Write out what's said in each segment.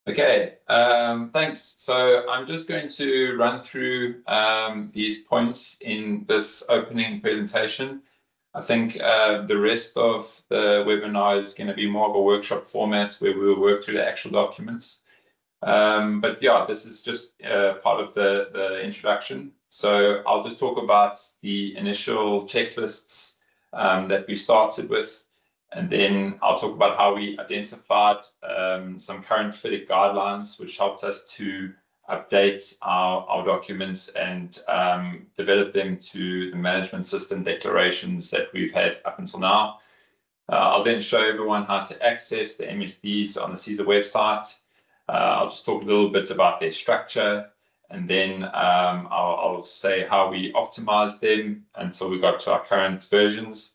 Okay, thanks. So I'm just going to run through these points in this opening presentation. I think the rest of the webinar is going to be more of a workshop format where we'll work through the actual documents. But yeah, this is just part of the introduction. So I'll just talk about the initial checklists that we started with. And then I'll talk about how we identified some current FIDIC guidelines, which helped us to update our documents and develop them to the management system declarations that we've had up until now. I'll then show everyone how to access the MSDs on the CESA website. I'll just talk a little bit about their structure, and then I'll say how we optimized them until we got to our current versions.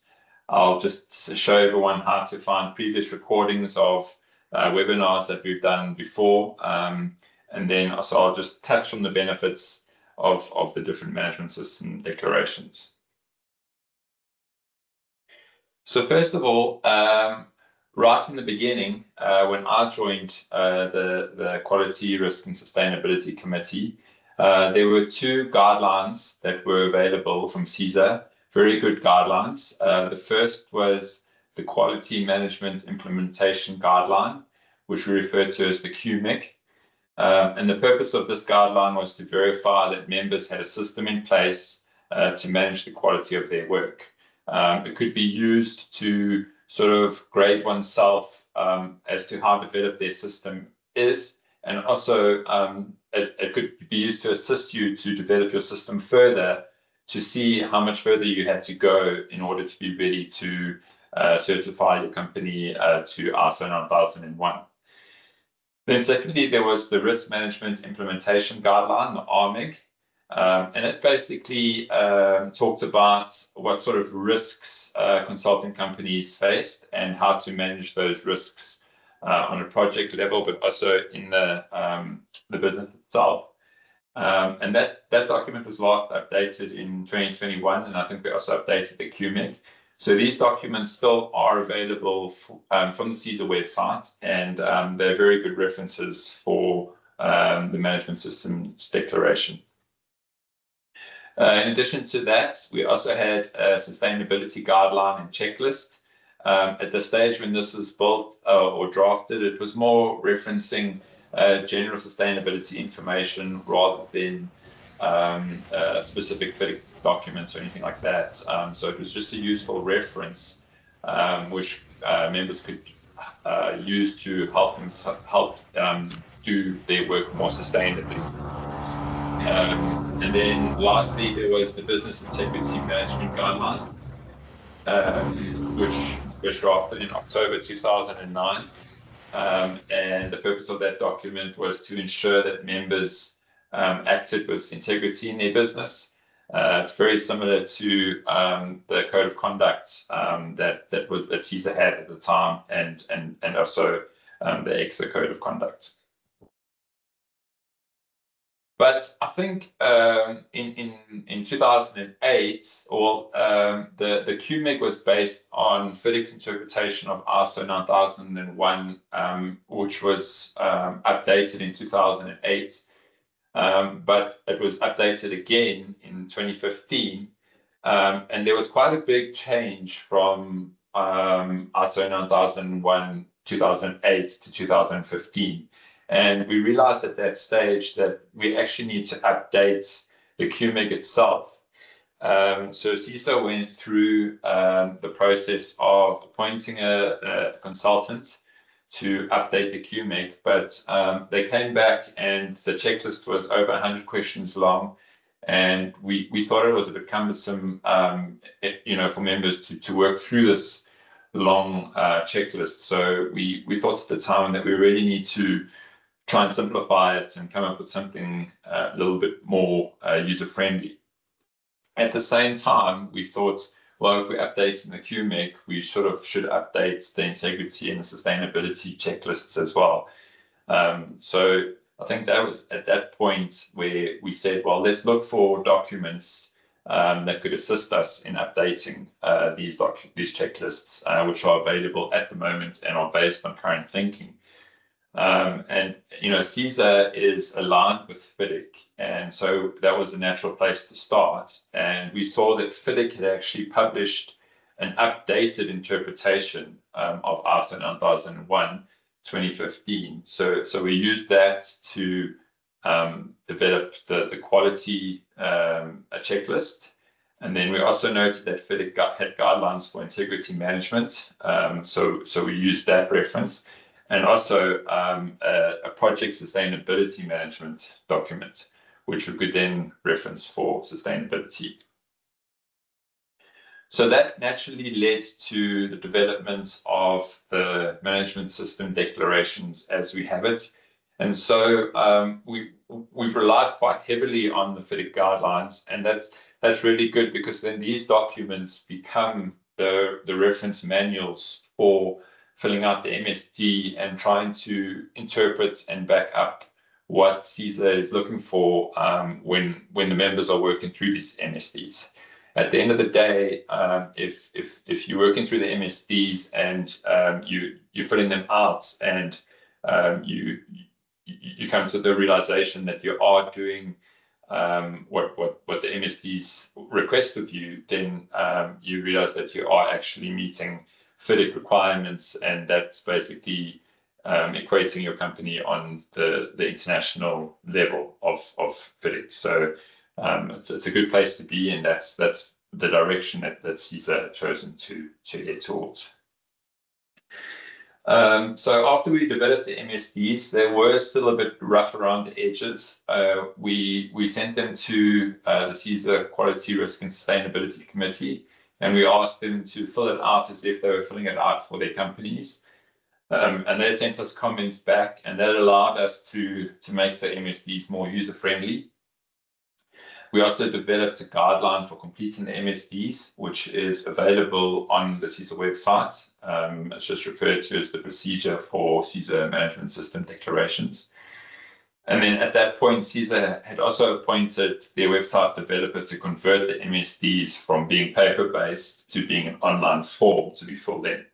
I'll just show everyone how to find previous recordings of webinars that we've done before. And then also I'll just touch on the benefits of the different management system declarations. So first of all, right in the beginning, when I joined the Quality, Risk and Sustainability Committee, there were two guidelines that were available from CESA. Very good guidelines. The first was the Quality Management Implementation Guideline, which we refer to as the QMIC. And the purpose of this guideline was to verify that members had a system in place to manage the quality of their work. It could be used to sort of grade oneself as to how developed their system is, and also it could be used to assist you to develop your system further, to see how much further you had to go in order to be ready to certify your company to ISO 9001. Then secondly, there was the Risk Management Implementation Guideline, the RMIG, and it basically talked about what sort of risks consulting companies faced and how to manage those risks on a project level, but also in the business itself. And that document was last updated in 2021, and I think we also updated the QMIC. So these documents still are available from the CESA website, and they're very good references for the management systems declaration. In addition to that, we also had a sustainability guideline and checklist. At the stage when this was built or drafted, it was more referencing general sustainability information rather than specific FIDIC documents or anything like that. So it was just a useful reference which members could use to help do their work more sustainably. And then lastly, there was the Business Integrity Management Guideline, which was drafted in October 2009. And the purpose of that document was to ensure that members acted with integrity in their business. It's very similar to the code of conduct that CESA had at the time, and also the EXA code of conduct. But I think in 2008, the QMIC was based on FIDIC's interpretation of ISO 9001, which was updated in 2008. But it was updated again in 2015. And there was quite a big change from ISO 9001 2008 to 2015. And we realized at that stage that we actually need to update the QMIC itself. So CESA went through the process of appointing a consultant to update the QMIC, but they came back and the checklist was over 100 questions long. And we thought it was a bit cumbersome, for members to work through this long checklist. So we thought at the time that we really need to try and simplify it and come up with something a little bit more user-friendly. At the same time, we thought, well, if we're updating the QMIC, we should update the integrity and the sustainability checklists as well. So I think that was at that point where we said, well, let's look for documents that could assist us in updating these checklists, which are available at the moment and are based on current thinking. And CESA is aligned with FIDIC, and so that was a natural place to start. And we saw that FIDIC had actually published an updated interpretation of ISO 9001 2015. So we used that to develop the quality checklist. And then we also noted that FIDIC had guidelines for integrity management. So we used that reference. And also a project sustainability management document, which we could then reference for sustainability. So that naturally led to the development of the management system declarations as we have it. And so we've relied quite heavily on the FIDIC guidelines, and that's really good, because then these documents become the reference manuals for filling out the MSD and trying to interpret and back up what CESA is looking for when the members are working through these MSDs. At the end of the day, if you're working through the MSDs and you're filling them out, and you come to the realization that you are doing what the MSDs request of you, then you realize that you are actually meeting FIDIC requirements, and that's basically equating your company on the international level of FIDIC. So it's a good place to be, and that's the direction that CESA had chosen to head towards. So after we developed the MSDs, they were still a bit rough around the edges. We sent them to the CESA Quality Risk and Sustainability Committee, and we asked them to fill it out as if they were filling it out for their companies. And they sent us comments back, and that allowed us to make the MSDs more user-friendly. We also developed a guideline for completing the MSDs, which is available on the CESA website. It's just referred to as the procedure for CESA management system declarations. And then at that point, CESA had also appointed their website developer to convert the MSDs from being paper-based to being an online form to be filled in.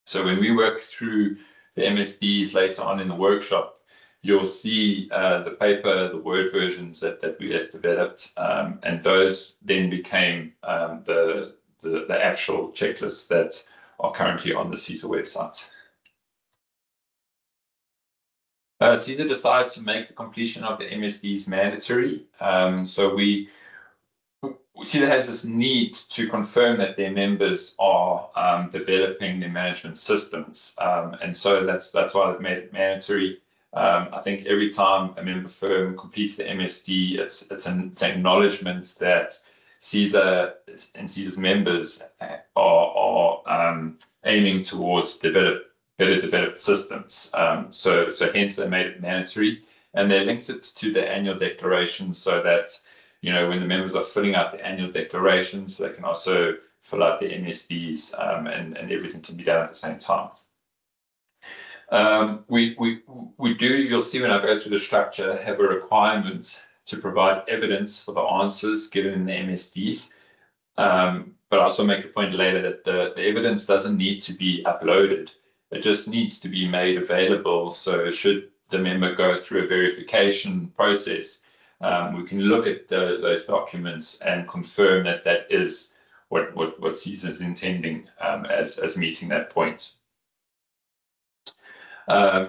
So when we work through the MSDs later on in the workshop, you'll see the paper, the Word versions that we had developed, and those then became the actual checklists that are currently on the CESA website. CESA decided to make the completion of the MSDs mandatory. So CESA has this need to confirm that their members are developing their management systems, and so that's why they've made it mandatory. I think every time a member firm completes the MSD, it's an acknowledgement that CESA and CESA's members are aiming towards better developed systems. So hence they made it mandatory, and they linked it to the annual declaration, so that when the members are filling out the annual declarations, they can also fill out the MSDs, and everything can be done at the same time. We do, you'll see when I go through the structure, have a requirement to provide evidence for the answers given in the MSDs. But I also make the point later that the evidence doesn't need to be uploaded. It just needs to be made available. So should the member go through a verification process, we can look at those documents and confirm that that is what CESA is intending as meeting that point.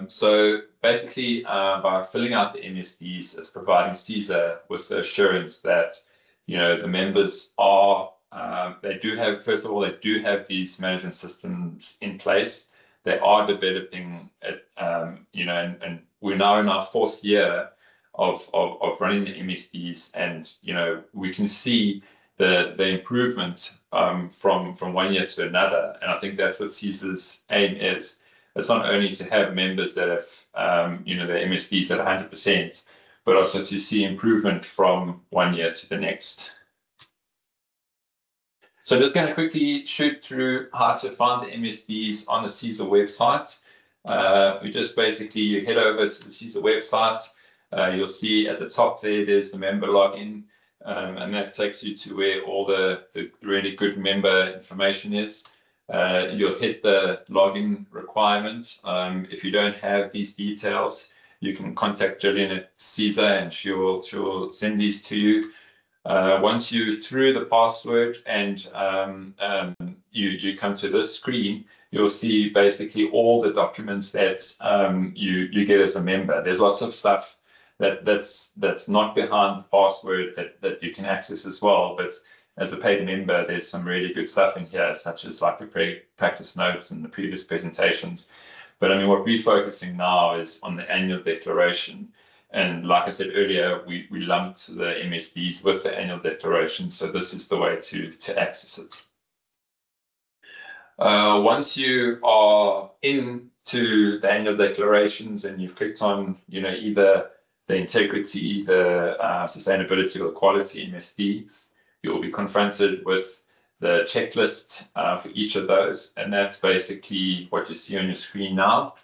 So basically, by filling out the MSDs, it's providing CESA with the assurance that the members are they do have, first of all, they do have these management systems in place. They are developing it, and we're now in our 4th year of running the MSDs, and we can see the improvement from 1 year to another, and I think that's what CESA's aim is. It's not only to have members that have their MSDs at 100%, but also to see improvement from 1 year to the next. So I'm just going to quickly shoot through how to find the MSDs on the CESA website. We just basically, you head over to the CESA website. You'll see at the top there's the member login, and that takes you to where all the really good member information is. You'll hit the login requirement. If you don't have these details, you can contact Gillian at Caesar and she'll send these to you. Once you're through the password and you come to this screen, you'll see basically all the documents that you get as a member. There's lots of stuff that's not behind the password that you can access as well, but as a paid member, there's some really good stuff in here, such as like the practice notes and the previous presentations. But I mean, what we're focusing now is on the annual declaration. And like I said earlier, we lumped the MSDs with the annual declaration. So this is the way to access it. Once you are into the annual declarations and you've clicked on, either the integrity, the sustainability, or quality MSD, you'll be confronted with the checklist for each of those. And that's basically what you see on your screen now.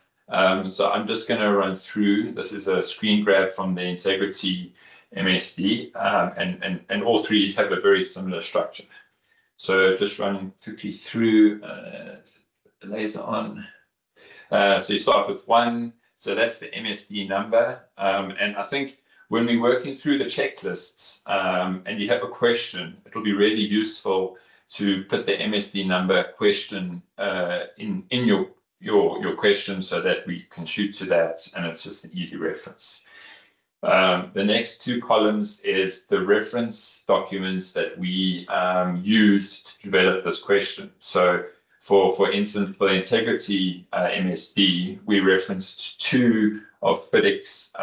So I'm just going to run through. This is a screen grab from the integrity MSD, and all three have a very similar structure. So just running quickly through, the laser on. So you start with 1. So that's the MSD number. And I think when we're working through the checklists and you have a question, it'll be really useful to put the MSD number question in your question so that we can shoot to that and it's just an easy reference. The next 2 columns is the reference documents that we used to develop this question. So for instance, for the integrity MSD, we referenced 2 of FIDIC's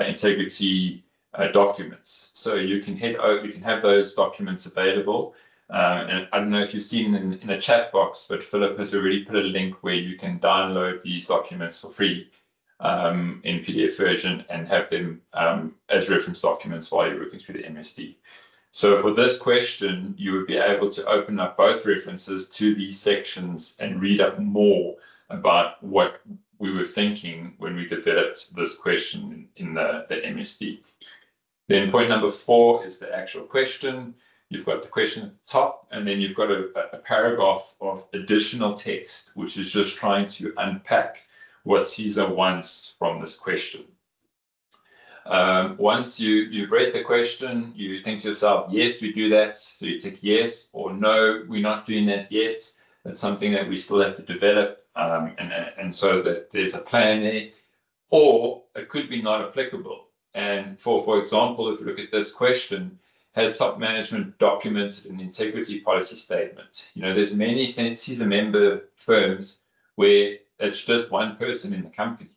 integrity documents. So you can have those documents available. And I don't know if you've seen in the chat box, but Philip has already put a link where you can download these documents for free in PDF version and have them as reference documents while you're working through the MSD. So for this question, you would be able to open up both references to these sections and read up more about what we were thinking when we developed this question in the MSD. Then point number 4 is the actual question. You've got the question at the top, and then you've got a paragraph of additional text, which is just trying to unpack what Caesar wants from this question. Once you've read the question, you think to yourself, yes, we do that. So you tick yes, or no, we're not doing that yet. That's something that we still have to develop. And so that there's a plan there, or it could be not applicable. And for example, if you look at this question, has top management documented an integrity policy statement? There's many Caesar member firms where it's just one person in the company,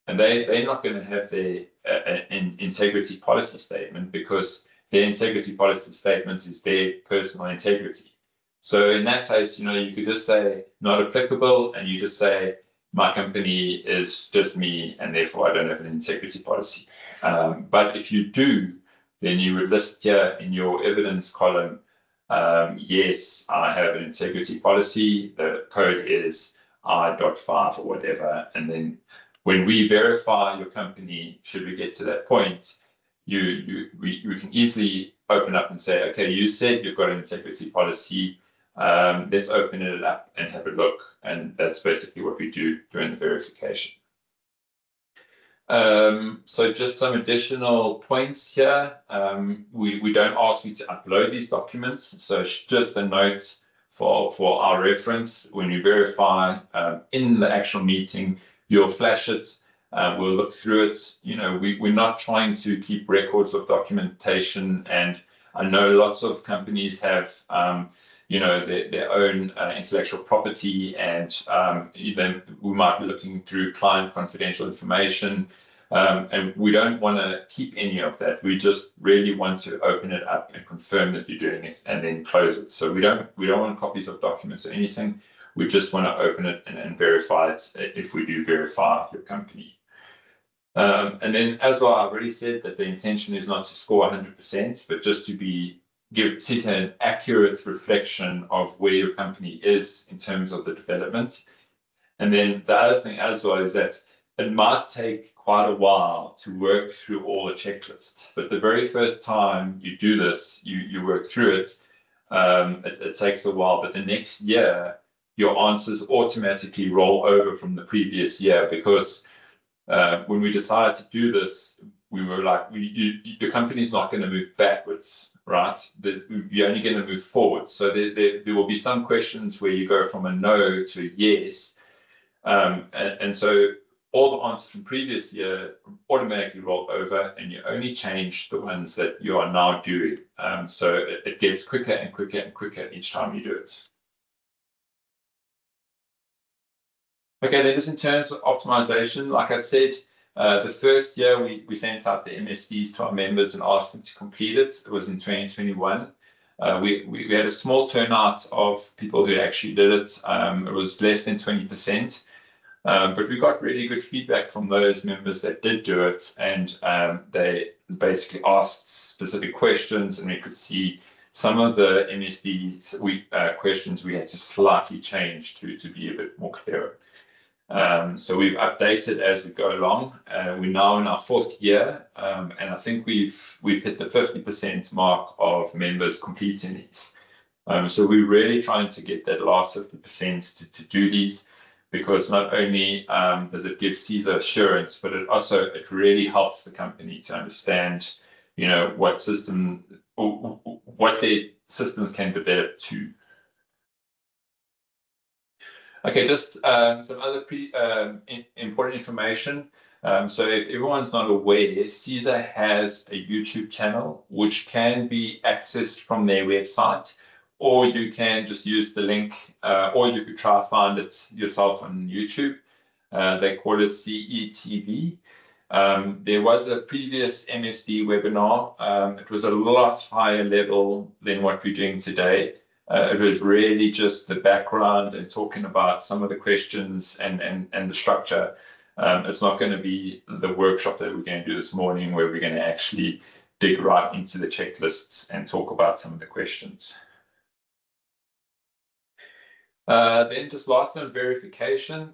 and they're not going to have an integrity policy statement because their integrity policy statement is their personal integrity. So in that case, you could just say not applicable, and you just say my company is just me, and therefore I don't have an integrity policy. But if you do, then you would list here in your evidence column, yes, I have an integrity policy. The code is I.5 or whatever. And then when we verify your company, should we get to that point, we can easily open up and say, okay, you said you've got an integrity policy. Let's open it up and have a look. And that's basically what we do during the verification. So just some additional points here. We don't ask you to upload these documents. So just a note for our reference, when you verify in the actual meeting, you'll flash it. We'll look through it. We're not trying to keep records of documentation. And I know lots of companies have their own intellectual property, and then we might be looking through client confidential information, and we don't want to keep any of that. We just really want to open it up and confirm that you're doing it, and then close it. So we don't want copies of documents or anything. We just want to open it and verify it if we do verify your company. And then as well, I've already said that the intention is not to score 100%, but just to give Caesar an accurate reflection of where your company is in terms of the development. And then the other thing as well is that it might take quite a while to work through all the checklists. But the very first time you do this, you work through it, it takes a while, but the next year, your answers automatically roll over from the previous year, because when we decided to do this, we were like, the company's not going to move backwards, right? You're only going to move forward. So there will be some questions where you go from a no to a yes. And so all the answers from previous year automatically roll over, and you only change the ones that you are now doing. So it gets quicker and quicker and quicker each time you do it. Okay, then just in terms of optimization, like I said, the first year we sent out the MSDs to our members and asked them to complete it. It was in 2021. We had a small turnout of people who actually did it. It was less than 20%. But we got really good feedback from those members that did do it, and they basically asked specific questions, and we could see some of the MSD questions we had to slightly change to be a bit more clearer. So we've updated as we go along. We're now in our 4th year, and I think we've hit the 50% mark of members completing these. So we're really trying to get that last 50% to do these, because not only does it give CESA assurance, but it really helps the company to understand, what their systems can develop to. Okay, just some other important information. So if everyone's not aware, CESA has a YouTube channel which can be accessed from their website, or you can just use the link, or you could try to find it yourself on YouTube. They call it CETV. There was a previous MSD webinar. It was a lot higher level than what we're doing today. It was really just the background and talking about some of the questions and the structure. It's not going to be the workshop that we're going to do this morning, where we're going to actually dig right into the checklists and talk about some of the questions. Then just last on verification.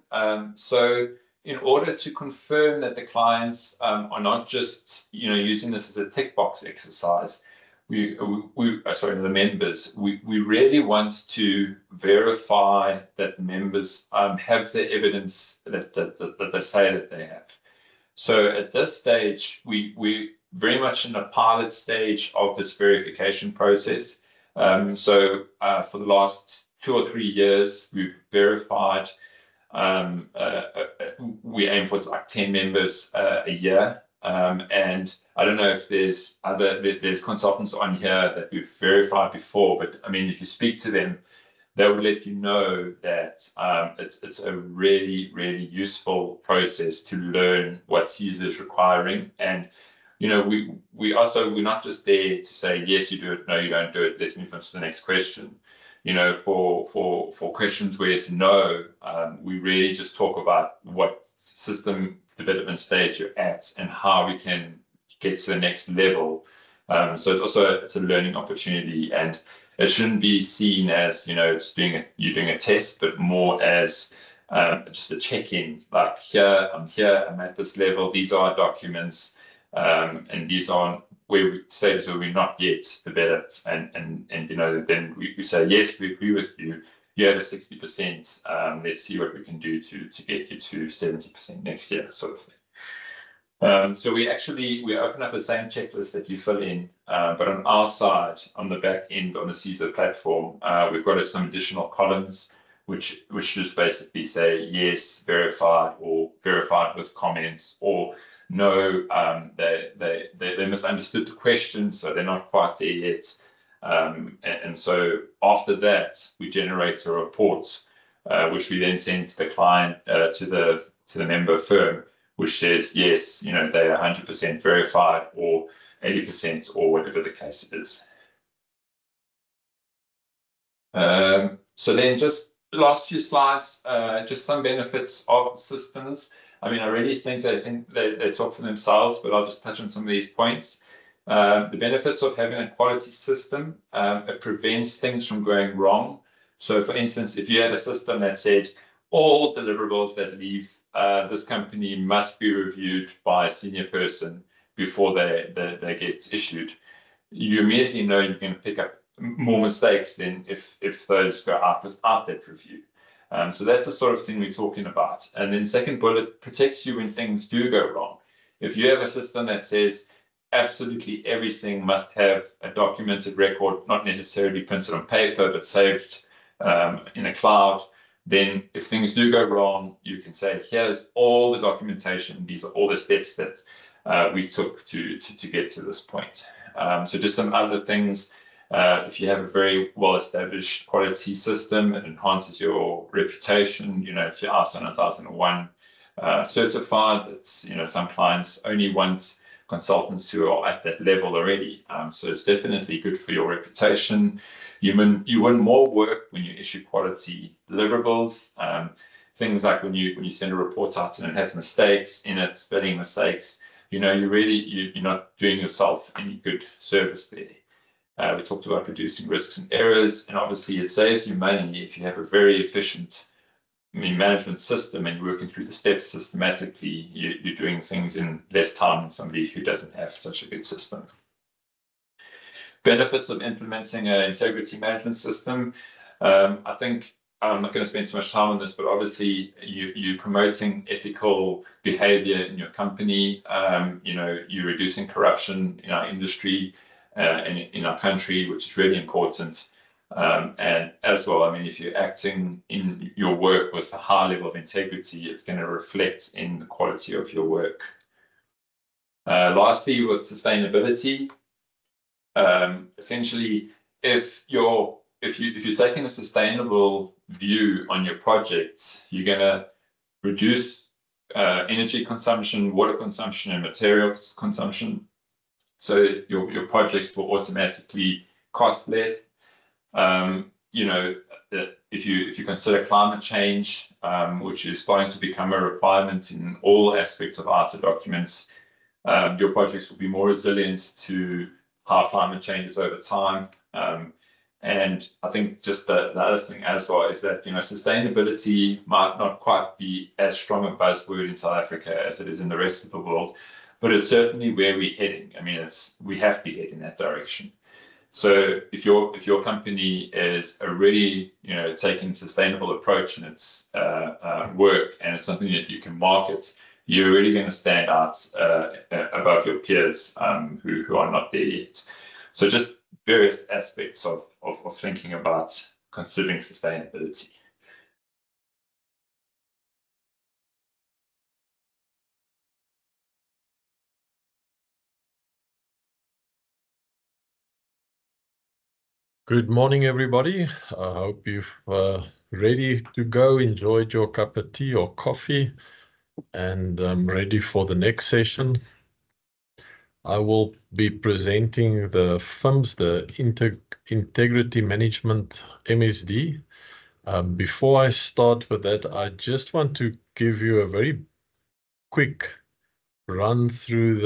So in order to confirm that the clients are not just using this as a tick box exercise, the members, we really want to verify that the members have the evidence that they say that they have. So at this stage, we very much in a pilot stage of this verification process. So for the last 2 or 3 years, we've verified. We aim for like 10 members a year. And I don't know if there's consultants on here that we've verified before, but I mean, if you speak to them, they will let you know that it's a really, really useful process to learn what CESA is requiring. And we're not just there to say yes, you do it, no, you don't do it, let's move on to the next question. For questions where it's no, we really just talk about what system development stage you're at and how we can get to the next level. So it's a learning opportunity, and it shouldn't be seen as you're doing a test, but more as just a check-in. Like I'm here, I'm at this level. These are our documents, and these are where we status where we're not yet developed, and then we say yes, we agree with you. You had a 60%. Let's see what we can do to get you to 70% next year, sort of thing. So we open up the same checklist that you fill in, but on our side, on the back end, on the CESA platform, we've got some additional columns which just basically say yes, verified, or verified with comments, or no, they misunderstood the question, so they're not quite there yet. And so after that, we generate a report, which we then send to the client, to the member firm, which says yes, they are 100% verified, or 80%, or whatever the case is. So then just the last few slides, just some benefits of the systems. I mean, I really think they talk for themselves, but I'll just touch on some of these points. The benefits of having a quality system, it prevents things from going wrong. So for instance, if you had a system that said all deliverables that leave this company must be reviewed by a senior person before they get issued, you immediately know you're going to pick up more mistakes than if those go out without that review. So that's the sort of thing we're talking about. And then second bullet, protects you when things do go wrong. If you have a system that says absolutely everything must have a documented record, not necessarily printed on paper, but saved in a cloud, then if things do go wrong, you can say, here's all the documentation. These are all the steps that we took to get to this point. So just some other things. If you have a very well-established quality system, it enhances your reputation. You know, if you're ISO 9001 certified, it's, you know, some clients only want consultants who are at that level already. So it's definitely good for your reputation. You win more work when you issue quality deliverables. Things like when you send a report out and it has mistakes in it, spelling mistakes, you know, you're not doing yourself any good service there. We talked about reducing risks and errors, and obviously it saves you money if you have a very efficient management system and you're working through the steps systematically. You're doing things in less time than somebody who doesn't have such a good system. Benefits of implementing an integrity management system. I think I'm not going to spend too much time on this, but obviously you're promoting ethical behavior in your company. You know, you're reducing corruption in our industry. In our country, which is really important. And as well, I mean, if you're acting in your work with a high level of integrity, it's going to reflect in the quality of your work. Lastly, with sustainability, essentially, if you're taking a sustainable view on your projects, you're going to reduce energy consumption, water consumption, and materials consumption. So your projects will automatically cost less. You know, if you consider climate change, which is starting to become a requirement in all aspects of ISO documents, your projects will be more resilient to how climate changes over time. And I think just the other thing as well is that, you know, sustainability might not quite be as strong a buzzword in South Africa as it is in the rest of the world, but it's certainly where we're heading. I mean, we have to be heading in that direction. So if your company is already, you know, taking a sustainable approach in its work, and it's something that you can market, you're really going to stand out above your peers who are not there yet. So just various aspects of thinking about considering sustainability. Good morning, everybody. I hope you're ready to go, enjoyed your cup of tea or coffee, and ready for the next session. I will be presenting the FIMS, the Integrity Management MSD. Before I start with that, I just want to give you a very quick run through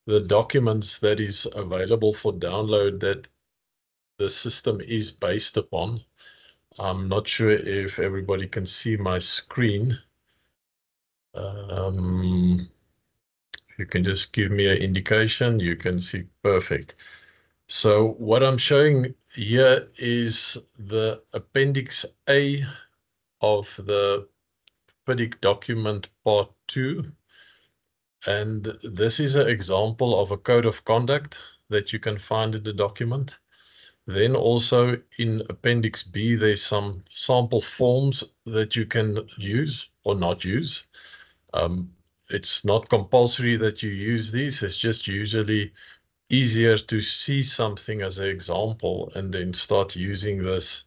the documents that is available for download that the system is based upon. I'm not sure if everybody can see my screen. You can just give me an indication. You can see perfect. So what I'm showing here is the Appendix A of the FIDIC document Part 2. And this is an example of a code of conduct that you can find in the document. Then also in Appendix B, there's some sample forms that you can use or not use. It's not compulsory that you use these. It's just usually easier to see something as an example and then start using this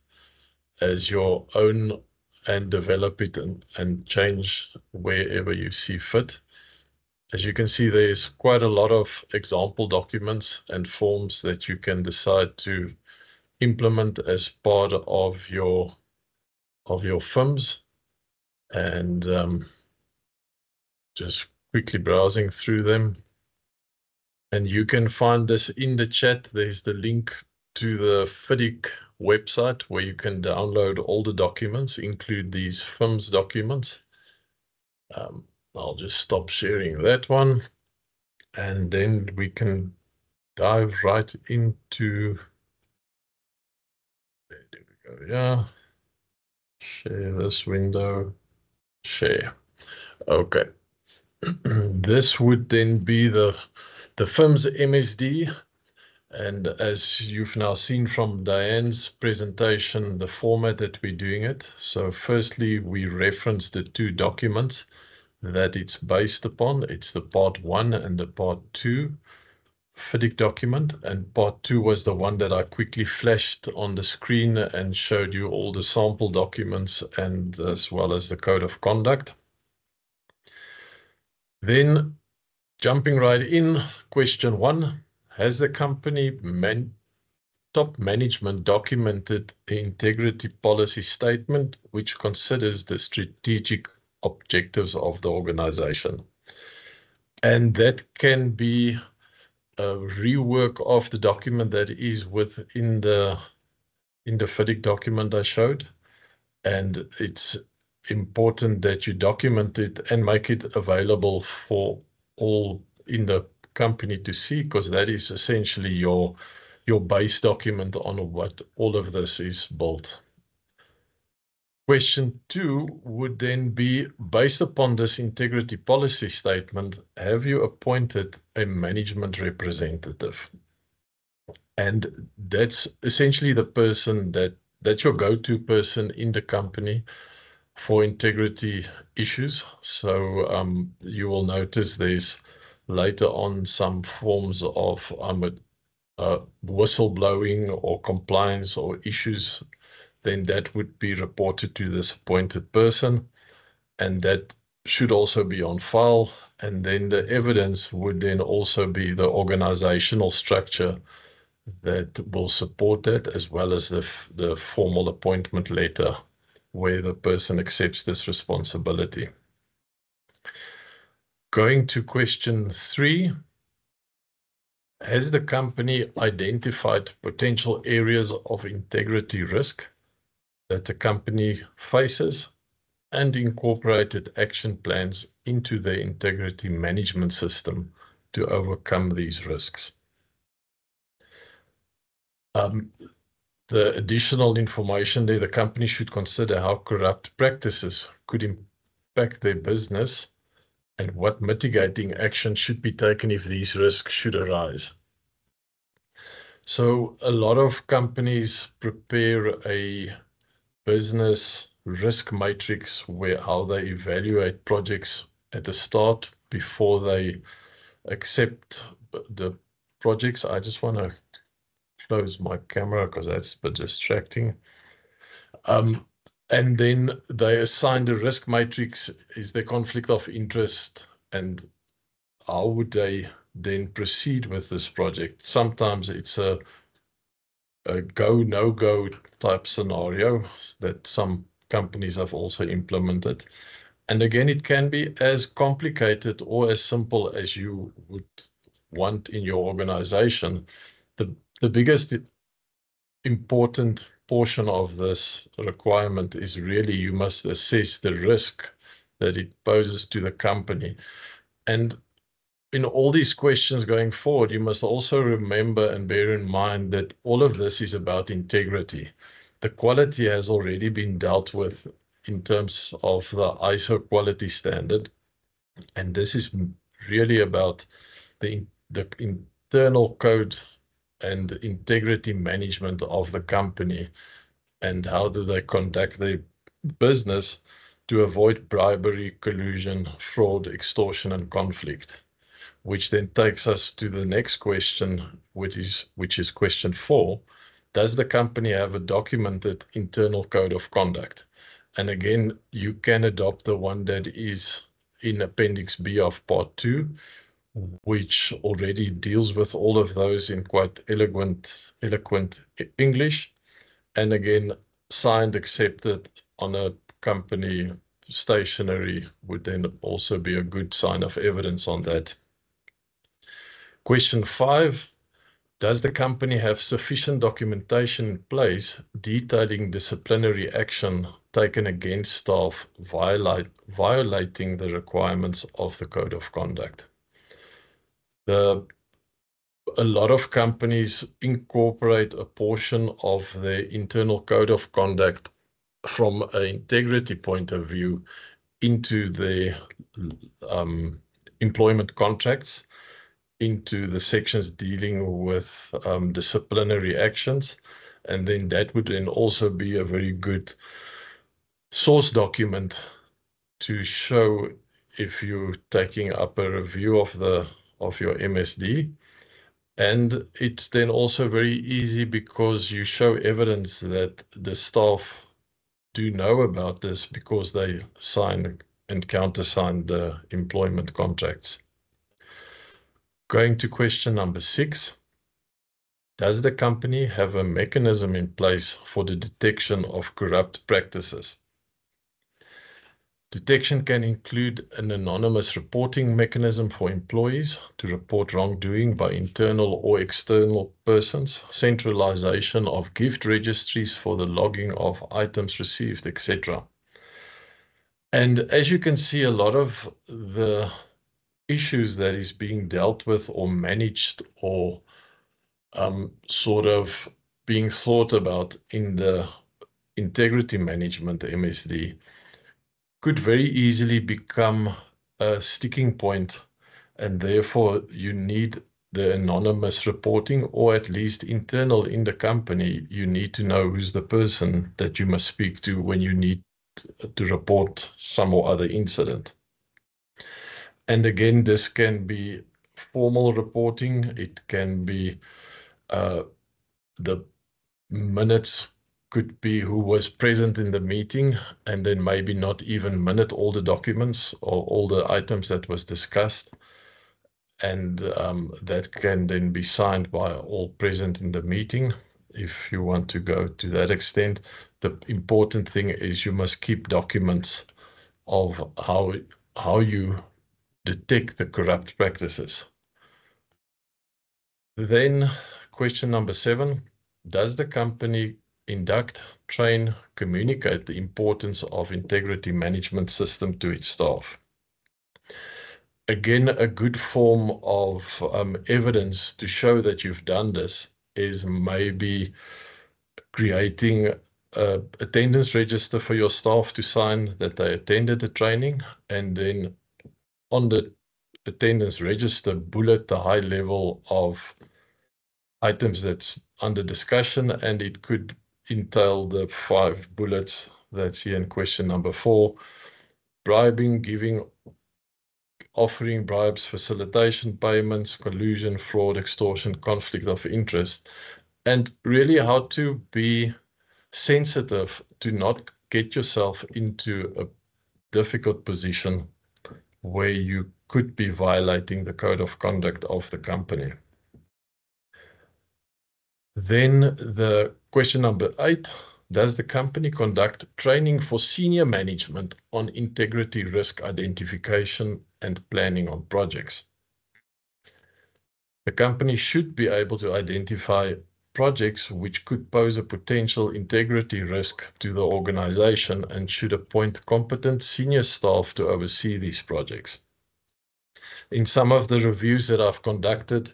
as your own and develop it and change wherever you see fit. As you can see, there's quite a lot of example documents and forms that you can decide to implement as part of your FIMS, and just quickly browsing through them. And you can find this in the chat. There's the link to the FIDIC website where you can download all the documents, include these FIMS documents. I'll just stop sharing that one, and then we can dive right into go here. Share this window. Share. Okay. This would then be the FIMS MSD. And as you've now seen from Diane's presentation, the format that we're doing it. So firstly, we reference the two documents that it's based upon. It's the part 1 and the part 2 FDIC document. And part 2 was the one that I quickly flashed on the screen and showed you all the sample documents and as well as the code of conduct. Then jumping right in, question 1. Has the company top management documented the integrity policy statement which considers the strategic objectives of the organization? And that can be a rework of the document that is within the FDIC document I showed. And it's important that you document it and make it available for all in the company to see, because that is essentially your base document on what all of this is built. Question 2 would then be, based upon this integrity policy statement, have you appointed a management representative? And that's essentially the person that's your go-to person in the company for integrity issues. So you will notice there's later on some forms of whistleblowing or compliance or issues, then that would be reported to this appointed person, and that should also be on file. And then the evidence would then also be the organizational structure that will support that, as well as the formal appointment letter where the person accepts this responsibility. Going to question 3. Has the company identified potential areas of integrity risk that the company faces and incorporated action plans into the integrity management system to overcome these risks? The additional information there, the company should consider how corrupt practices could impact their business and what mitigating action should be taken if these risks should arise. So a lot of companies prepare a business risk matrix where how they evaluate projects at the start before they accept the projects. I just want to close my camera because that's a bit distracting. And then they assign the risk matrix, is the conflict of interest, and how would they then proceed with this project. Sometimes it's a go, no-go type scenario that some companies have also implemented. And again, it can be as complicated or as simple as you would want in your organization. The biggest important portion of this requirement is really you must assess the risk that it poses to the company. And in all these questions going forward, you must also remember and bear in mind that all of this is about integrity. The quality has already been dealt with in terms of the ISO quality standard. And this is really about the internal code and integrity management of the company, and how do they conduct their business to avoid bribery, collusion, fraud, extortion, and conflict. Which then takes us to the next question, which is question 4. Does the company have a documented internal code of conduct? And again, you can adopt the one that is in Appendix B of Part 2, which already deals with all of those in quite eloquent English. And again, signed, accepted on a company stationery would then also be a good sign of evidence on that. Question 5, does the company have sufficient documentation in place detailing disciplinary action taken against staff violating the requirements of the Code of Conduct? The a lot of companies incorporate a portion of their internal code of conduct from an integrity point of view into their employment contracts, into the sections dealing with disciplinary actions. And then that would then also be a very good source document to show if you're taking up a review of your MSD. And it's then also very easy because you show evidence that the staff do know about this because they sign and countersign the employment contracts. Going to question number 6. Does the company have a mechanism in place for the detection of corrupt practices? Detection can include an anonymous reporting mechanism for employees to report wrongdoing by internal or external persons, centralization of gift registries for the logging of items received, etc. And as you can see, a lot of the issues that is being dealt with or managed or sort of being thought about in the integrity management MSD could very easily become a sticking point, and therefore you need the anonymous reporting, or at least internal in the company. You need to know who's the person that you must speak to when you need to report some or other incident. And again, this can be formal reporting. It can be the minutes could be who was present in the meeting, and then maybe not even minute all the documents or all the items that was discussed. And that can then be signed by all present in the meeting. If you want to go to that extent, the important thing is you must keep documents of how you detect the corrupt practices. Then question number 7, does the company induct, train, communicate the importance of integrity management system to its staff? Again, a good form of evidence to show that you've done this is maybe creating an attendance register for your staff to sign that they attended the training, and then on the attendance register bullet the high level of items that's under discussion, and it could entail the 5 bullets that's here in question number 4: bribing, giving, offering bribes, facilitation, payments, collusion, fraud, extortion, conflict of interest, and really how to be sensitive to not get yourself into a difficult position where you could be violating the code of conduct of the company. Then the question number 8, does the company conduct training for senior management on integrity risk identification and planning on projects? The company should be able to identify projects which could pose a potential integrity risk to the organization and should appoint competent senior staff to oversee these projects. In some of the reviews that I've conducted,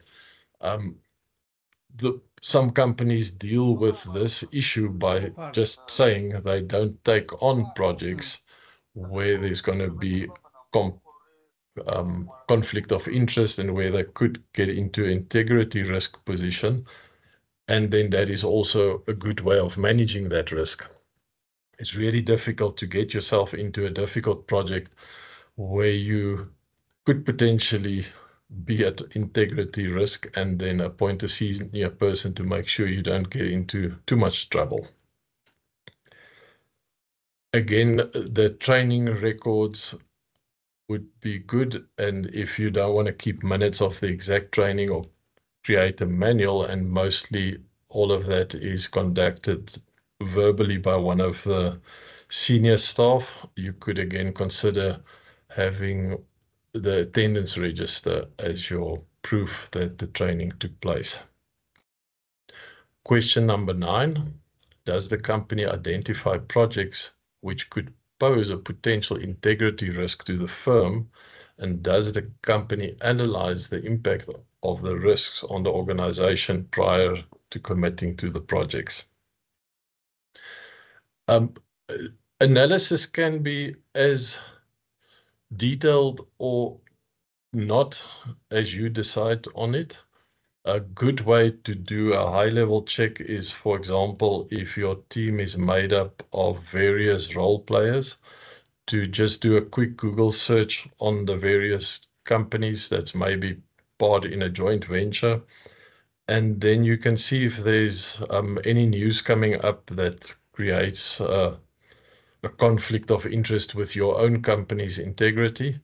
some companies deal with this issue by just saying they don't take on projects where there's going to be conflict of interest and where they could get into integrity risk position. And then that is also a good way of managing that risk. It's really difficult to get yourself into a difficult project where you could potentially be at integrity risk and then appoint a senior person to make sure you don't get into too much trouble. Again, the training records would be good, and if you don't want to keep minutes of the exact training or create a manual, and mostly all of that is conducted verbally by one of the senior staff, you could again consider having the attendance register as your proof that the training took place. Question number 9, does the company identify projects which could pose a potential integrity risk to the firm, and does the company analyze the impact of the risks on the organization prior to committing to the projects. Analysis can be as detailed or not as you decide on it. A good way to do a high-level check is, for example, if your team is made up of various role players, to just do a quick Google search on the various companies that's maybe part in a joint venture. And then you can see if there's any news coming up that creates a conflict of interest with your own company's integrity.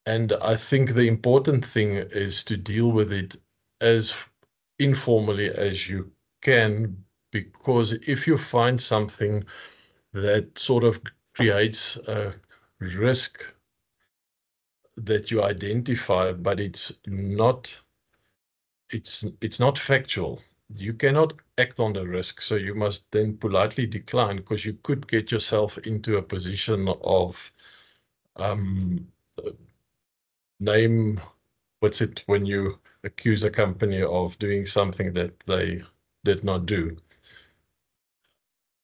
And I think the important thing is to deal with it as informally as you can, because if you find something that sort of creates a risk that you identify, but it's not factual, you cannot act on the risk. So you must then politely decline, because you could get yourself into a position of when you accuse a company of doing something that they did not do.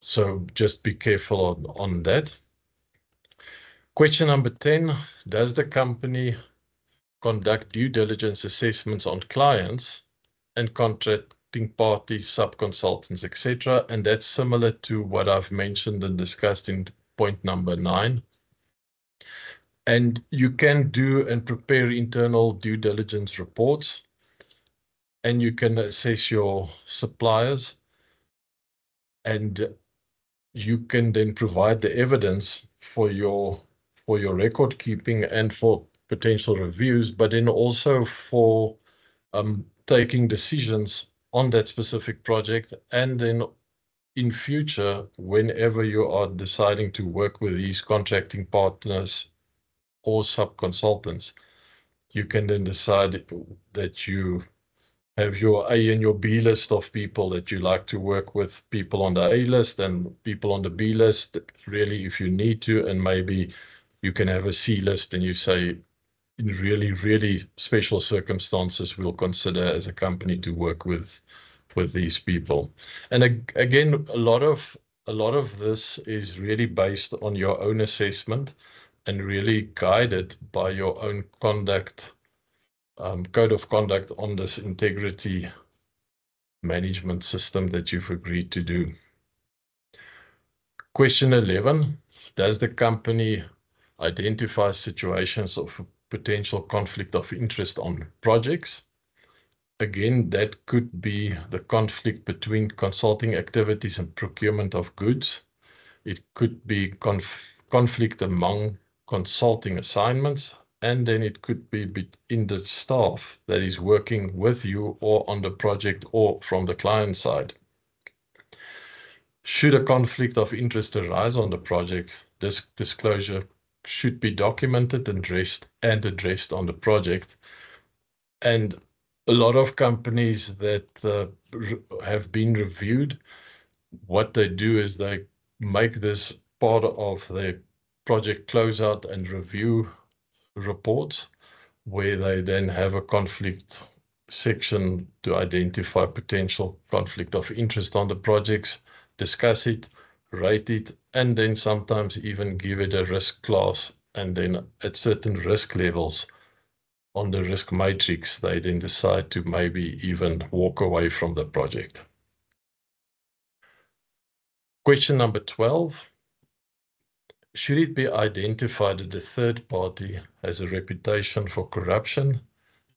So just be careful on that. Question number 10, does the company conduct due diligence assessments on clients and contracting parties, sub-consultants, etc.? And that's similar to what I've mentioned and discussed in point number 9. And you can do and prepare internal due diligence reports, and you can assess your suppliers, and you can then provide the evidence for your record keeping and for potential reviews, but then also for taking decisions on that specific project. And then in future, whenever you are deciding to work with these contracting partners or sub-consultants, you can then decide that you have your A and your B list of people that you like to work with, people on the A list and people on the B list, really, if you need to. And maybe you can have a C list, and you say, in really, really special circumstances, we'll consider as a company to work with these people. And again, a lot of this is really based on your own assessment and really guided by your own conduct, code of conduct on this integrity management system that you've agreed to do. Question 11, does the company identify situations of potential conflict of interest on projects? Again, that could be the conflict between consulting activities and procurement of goods. It could be conflict among consulting assignments, and then it could be in the staff that is working with you or on the project or from the client side. Should a conflict of interest arise on the project, this disclosure should be documented and addressed on the project. And a lot of companies that have been reviewed, what they do is they make this part of their project closeout and review reports, where they then have a conflict section to identify potential conflict of interest on the projects, discuss it, rate it, and then sometimes even give it a risk class. And then at certain risk levels on the risk matrix, they then decide to maybe even walk away from the project. Question number 12. Should it be identified that the third party has a reputation for corruption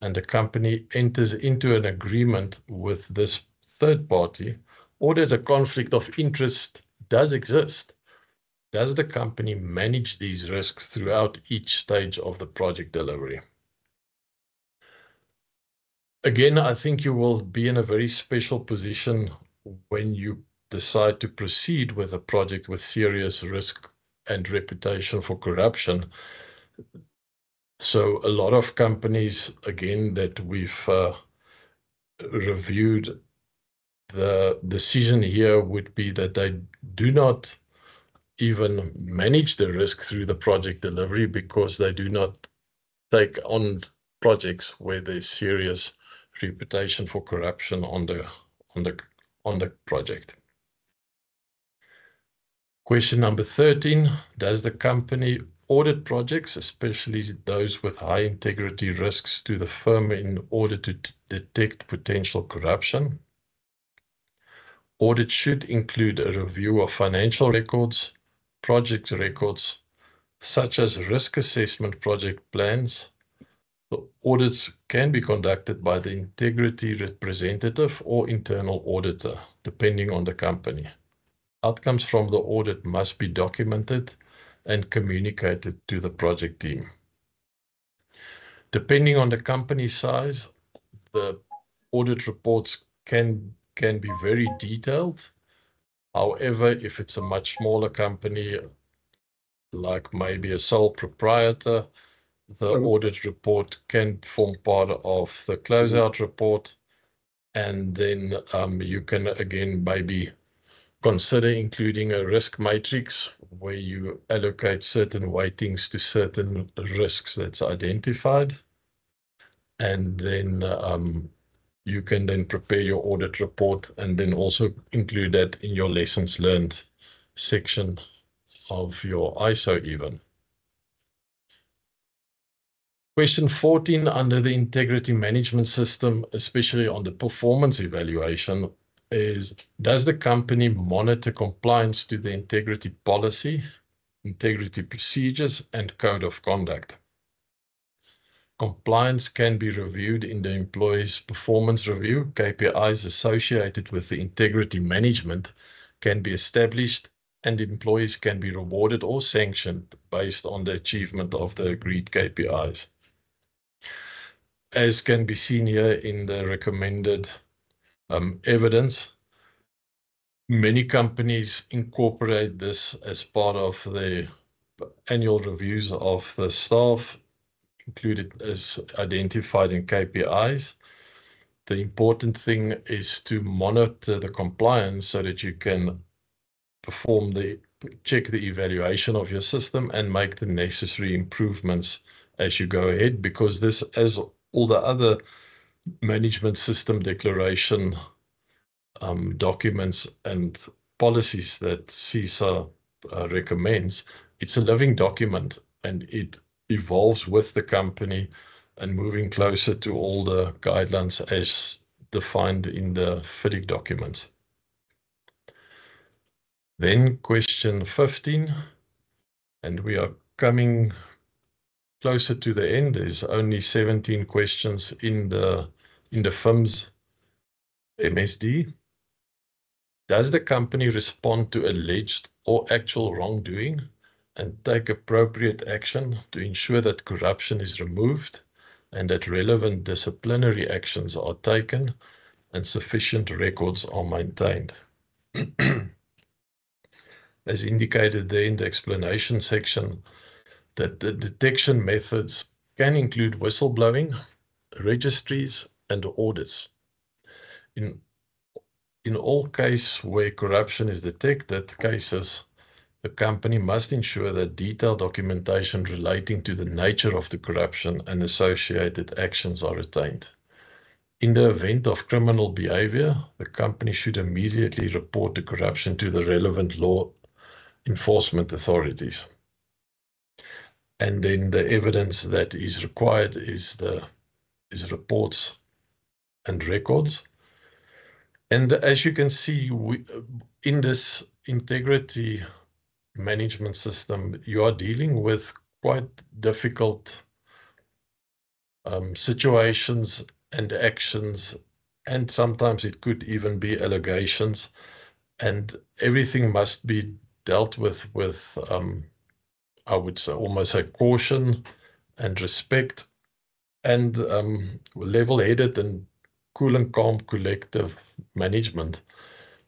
and the company enters into an agreement with this third party, or that a conflict of interest does exist, does the company manage these risks throughout each stage of the project delivery? Again, I think you will be in a very special position when you decide to proceed with a project with serious risk and reputation for corruption. So a lot of companies, again, that we've reviewed, the decision here would be that they do not even manage the risk through the project delivery, because they do not take on projects where there's serious reputation for corruption on the project. Question number 13, does the company audit projects, especially those with high integrity risks to the firm, in order to detect potential corruption? Audit should include a review of financial records, project records, such as risk assessment project plans. The audits can be conducted by the integrity representative or internal auditor, depending on the company. Outcomes from the audit must be documented and communicated to the project team. Depending on the company size, the audit reports can be very detailed. However, if it's a much smaller company, like maybe a sole proprietor, the audit report can form part of the closeout report, and then you can again maybe consider including a risk matrix where you allocate certain weightings to certain risks that's identified, and then you can then prepare your audit report and then also include that in your lessons learned section of your ISO even. Question 14 under the integrity management system, especially on the performance evaluation, is does the company monitor compliance to the integrity policy, integrity procedures, and code of conduct? Compliance can be reviewed in the employee's performance review. KPIs associated with the integrity management can be established, and employees can be rewarded or sanctioned based on the achievement of the agreed KPIs. As can be seen here in the recommended evidence, many companies incorporate this as part of the annual reviews of the staff, included as identified in KPIs. The important thing is to monitor the compliance so that you can check the evaluation of your system and make the necessary improvements as you go ahead, because this, as all the other management system declaration documents and policies that CISA recommends, it's a living document and it evolves with the company and moving closer to all the guidelines as defined in the FDIC documents. Then question 15, and we are coming closer to the end. There's only 17 questions in the FIMS MSD. Does the company respond to alleged or actual wrongdoing and take appropriate action to ensure that corruption is removed and that relevant disciplinary actions are taken and sufficient records are maintained? As indicated there in the explanation section, that the detection methods can include whistleblowing, registries, and audits. In all cases where corruption is detected, the company must ensure that detailed documentation relating to the nature of the corruption and associated actions are retained. In the event of criminal behavior, the company should immediately report the corruption to the relevant law enforcement authorities. And then the evidence that is required is reports and records. And as you can see, in this integrity management system, you are dealing with quite difficult situations and actions, and sometimes it could even be allegations, and everything must be dealt with I would say almost a caution and respect, and level-headed and cool and calm collective management,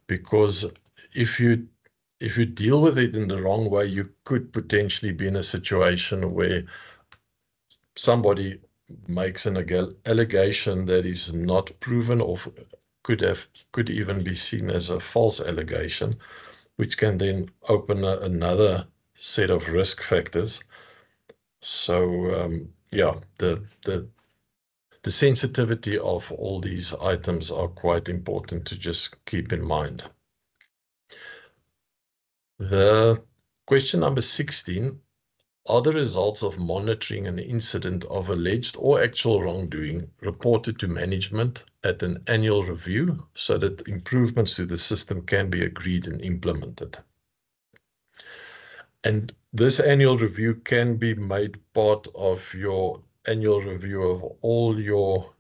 because if you deal with it in the wrong way, you could potentially be in a situation where somebody makes an allegation that is not proven or could even be seen as a false allegation, which can then open another set of risk factors. So yeah, the the sensitivity of all these items are quite important to just keep in mind. The question number 16, are the results of monitoring an incident of alleged or actual wrongdoing reported to management at an annual review so that improvements to the system can be agreed and implemented? And this annual review can be made part of your annual review of all your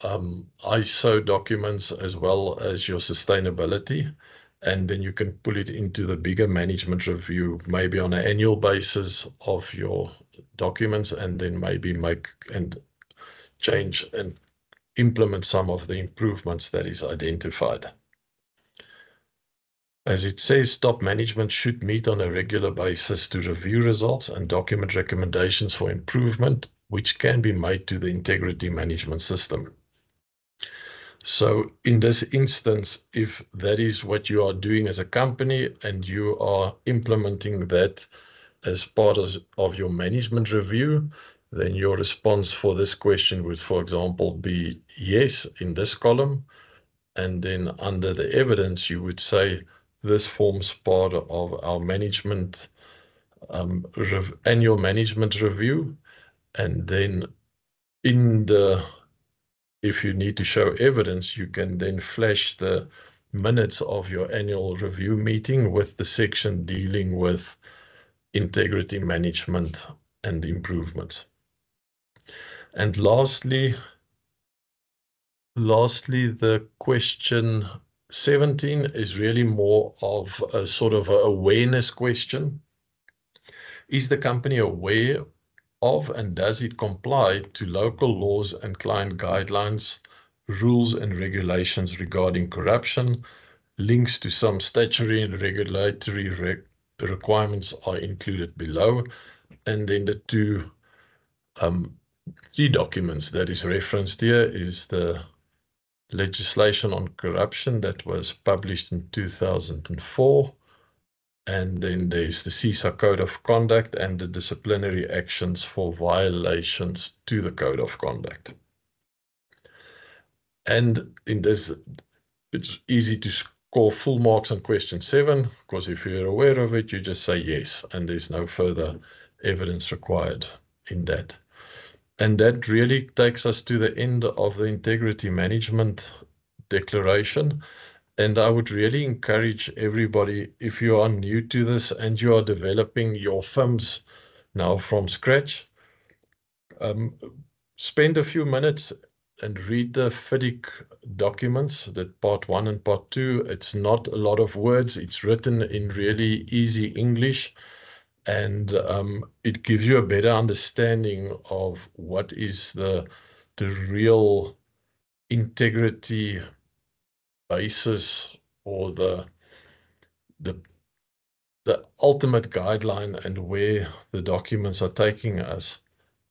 ISO documents as well as your sustainability. And then you can pull it into the bigger management review, maybe on an annual basis of your documents, and then maybe make and change and implement some of the improvements that is identified. As it says, top management should meet on a regular basis to review results and document recommendations for improvement, which can be made to the integrity management system. So in this instance, if that is what you are doing as a company and you are implementing that as part of your management review, then your response for this question would, for example, be yes in this column. And then under the evidence, you would say this forms part of our management annual management review. And then if you need to show evidence, you can then flash the minutes of your annual review meeting with the section dealing with integrity management and improvements. And lastly, the question 17 is really more of a sort of an awareness question. Is the company aware of and does it comply to local laws and client guidelines, rules and regulations regarding corruption? Links to some statutory and regulatory requirements are included below. And then the two key documents that is referenced here is the legislation on corruption that was published in 2004. And then there's the CISA Code of Conduct and the disciplinary actions for violations to the Code of Conduct. And in this, it's easy to score full marks on question 7, because if you're aware of it, you just say yes, and there's no further evidence required in that. And that really takes us to the end of the Integrity Management Declaration. And I would really encourage everybody, if you are new to this and you are developing your FIMS now from scratch, spend a few minutes and read the FIDIC documents, that part 1 and part 2. It's not a lot of words. It's written in really easy English. And it gives you a better understanding of what is the real integrity basis or the ultimate guideline and where the documents are taking us.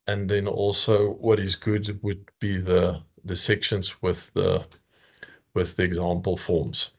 And then also what is good would be the sections with the example forms.